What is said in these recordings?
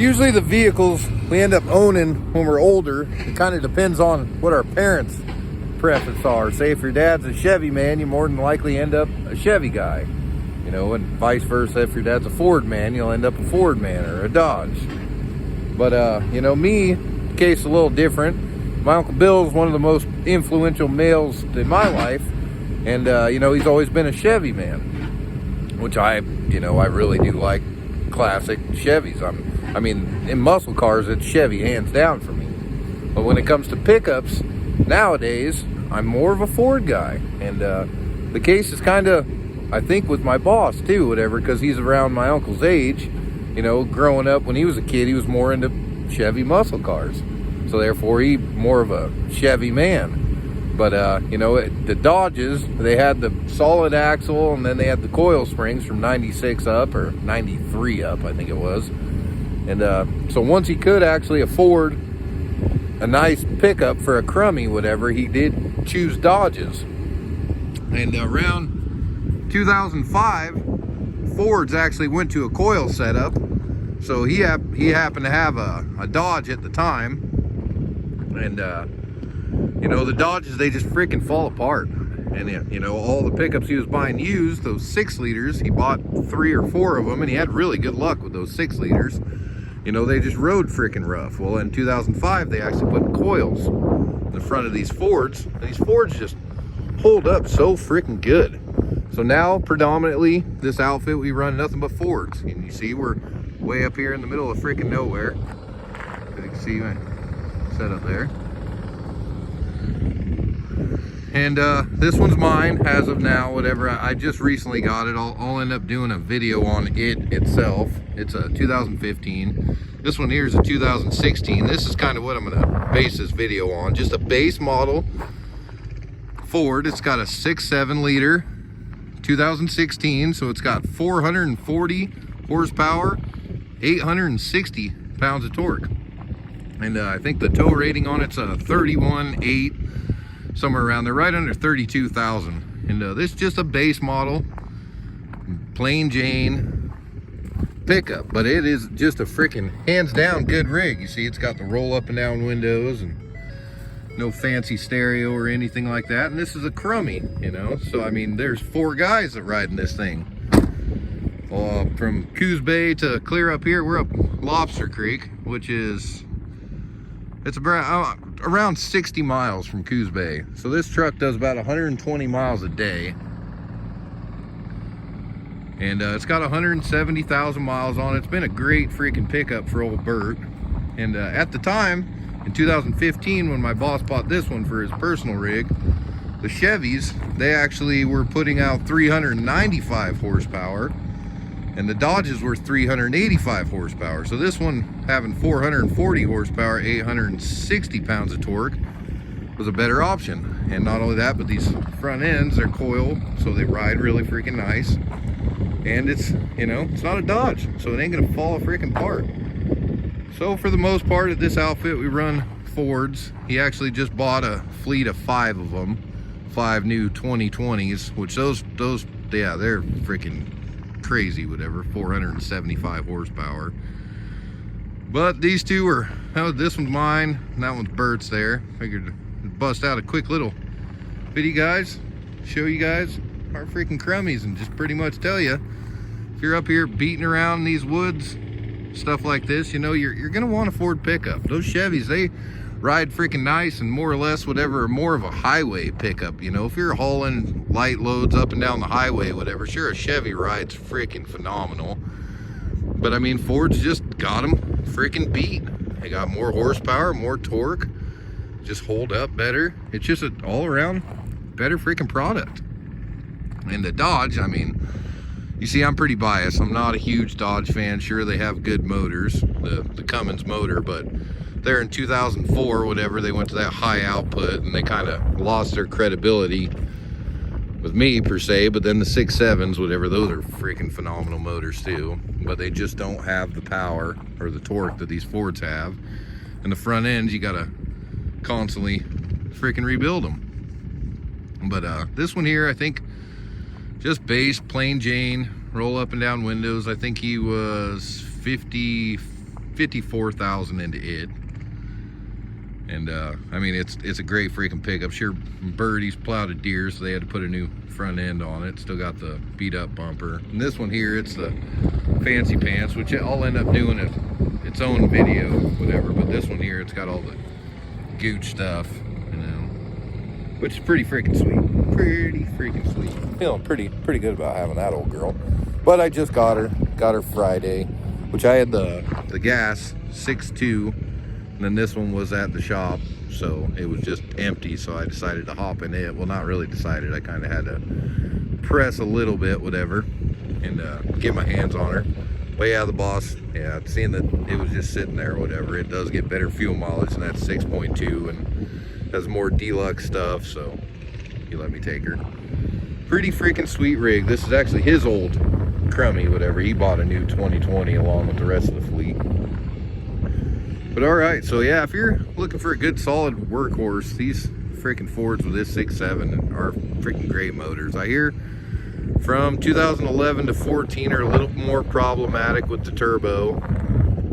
Usually the vehicles we end up owning when we're older, it kind of depends on what our parents' preferences are. Say if your dad's a Chevy man, you more than likely end up a Chevy guy. You know, and vice versa. If your dad's a Ford man, you'll end up a Ford man or a Dodge. But, you know, me, the case is a little different. My Uncle Bill is one of the most influential males in my life. And, you know, he's always been a Chevy man, which I really do like classic Chevys. I mean, in muscle cars, it's Chevy hands down for me. But when it comes to pickups, nowadays, I'm more of a Ford guy. And the case is kind of, I think, with my boss too, whatever, because he's around my uncle's age. You know, growing up when he was a kid, he was more into Chevy muscle cars. So therefore, he more of a Chevy man. But, you know, the Dodges, they had the solid axle, and then they had the coil springs from 96 up, or 93 up, I think it was. And so once he could actually afford a nice pickup for a crummy, whatever, he did choose Dodges. And around 2005, Fords actually went to a coil setup. So he happened to have a Dodge at the time. And, you know, the Dodges, they just freaking fall apart. And, you know, all the pickups he was buying used, those 6-liters, he bought 3 or 4 of them, and he had really good luck with those 6-liters. You know, they just rode freaking rough. Well, in 2005, they actually put coils in the front of these Fords, and these Fords just hold up so freaking good. So now, predominantly, this outfit, we run nothing but Fords. And you see, we're way up here in the middle of freaking nowhere. You can see my setup there. And this one's mine as of now, whatever. I just recently got it. I'll end up doing a video on it itself. It's a 2015. This one here is a 2016. This is kind of what I'm gonna base this video on. Just a base model Ford. It's got a 6.7 liter 2016. So it's got 440 horsepower, 860 pounds of torque. And I think the tow rating on it's a 31.8. Somewhere around there, right under 32,000. And this is just a base model, plain Jane pickup, but it is just a freaking hands down good rig. You see, it's got the roll up and down windows and no fancy stereo or anything like that. And this is a crummy, you know. So I mean, there's 4 guys that ride in this thing. From Coos Bay to clear up here, we're up Lobster Creek, which is it's around 60 miles from Coos Bay. So this truck does about 120 miles a day. And it's got 170,000 miles on it. It's been a great freaking pickup for old Bert. And at the time, in 2015, when my boss bought this one for his personal rig, the Chevys, they actually were putting out 395 horsepower. And the Dodges were 385 horsepower. So this one, having 440 horsepower, 860 pounds of torque, was a better option. And not only that, but these front ends, they're coil, so they ride really freaking nice. And it's, you know, it's not a Dodge, so it ain't gonna fall freaking apart. So for the most part at this outfit, we run Fords. He actually just bought a fleet of 5 of them, 5 new 2020s, which those, yeah, they're freaking crazy, whatever, 475 horsepower. But these two are, this one's mine and that one's Bert's there. Figured to bust out a quick little video, guys, show you guys our freaking crummies, and just pretty much tell you, if you're up here beating around in these woods, stuff like this, you know, you're gonna want a Ford pickup. Those Chevys, they ride freaking nice and more or less whatever, more of a highway pickup. You know, if you're hauling light loads up and down the highway, whatever, sure, a Chevy rides freaking phenomenal. But I mean, Ford's just got them freaking beat. They got more horsepower, more torque, just hold up better. It's just an all around better freaking product. And the Dodge, I mean, you see, I'm pretty biased. I'm not a huge Dodge fan. Sure, they have good motors, the Cummins motor, but there in 2004 or whatever, they went to that high output and they kind of lost their credibility with me per se. But then the 6.7s, whatever, those are freaking phenomenal motors too, but they just don't have the power or the torque that these Fords have. And the front ends, you gotta constantly freaking rebuild them. But this one here, I think just base plain Jane, roll up and down windows. I think he was 50 54,000 into it. And I mean, it's a great freaking pickup. Sure, birdies plowed a deer, so they had to put a new front end on it. Still got the beat up bumper. And this one here, it's the fancy pants, which I'll end up doing its own video, whatever. But this one here, it's got all the gooch stuff, you know, which is pretty freaking sweet. Pretty freaking sweet. Feeling pretty good about having that old girl. But I just got her Friday, which I had the gas 6.2. And then this one was at the shop, so it was just empty, so I decided to hop in it. Well, not really decided, I kind of had to press a little bit, whatever, and get my hands on her. But yeah, the boss, yeah, seeing that it was just sitting there, whatever, it does get better fuel mileage, and that's 6.2, and has more deluxe stuff, so he let me take her. Pretty freaking sweet rig. This is actually his old crummy, whatever. He bought a new 2020 along with the rest of the fleet. But all right, so yeah, if you're looking for a good solid workhorse, these freaking Fords with this 6.7 are freaking great motors. I hear from 2011 to 14 are a little more problematic with the turbo,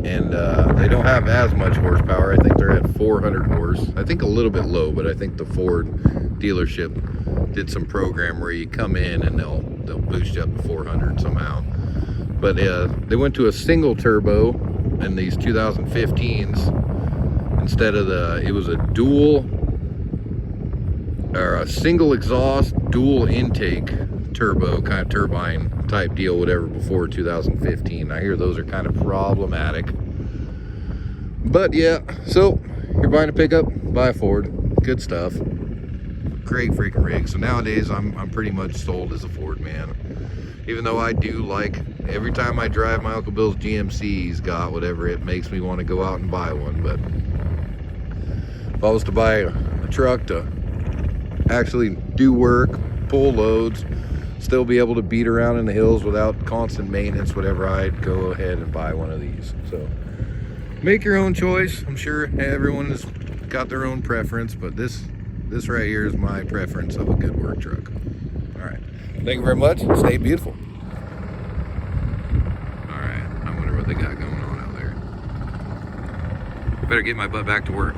and they don't have as much horsepower. I think they're at 400 horse. I think a little bit low, but I think the Ford dealership did some program where you come in and they'll boost you up to 400 somehow. But they went to a single turbo in these 2015s instead of it was a dual, or a single exhaust dual intake turbo, kind of turbine type deal, whatever, before 2015. I hear those are kind of problematic. But yeah, so you're buying a pickup, buy a Ford. Good stuff. Great freaking rig. So nowadays I'm pretty much sold as a Ford man. Even though I do like, every time I drive my Uncle Bill's GMC, he's got whatever, it makes me want to go out and buy one. But if I was to buy a truck to actually do work, pull loads, still be able to beat around in the hills without constant maintenance, whatever, I'd go ahead and buy one of these. So make your own choice. I'm sure everyone has got their own preference, but this right here is my preference of a good work truck. All right. Thank you very much. Stay beautiful. All right. I wonder what they got going on out there. Better get my butt back to work.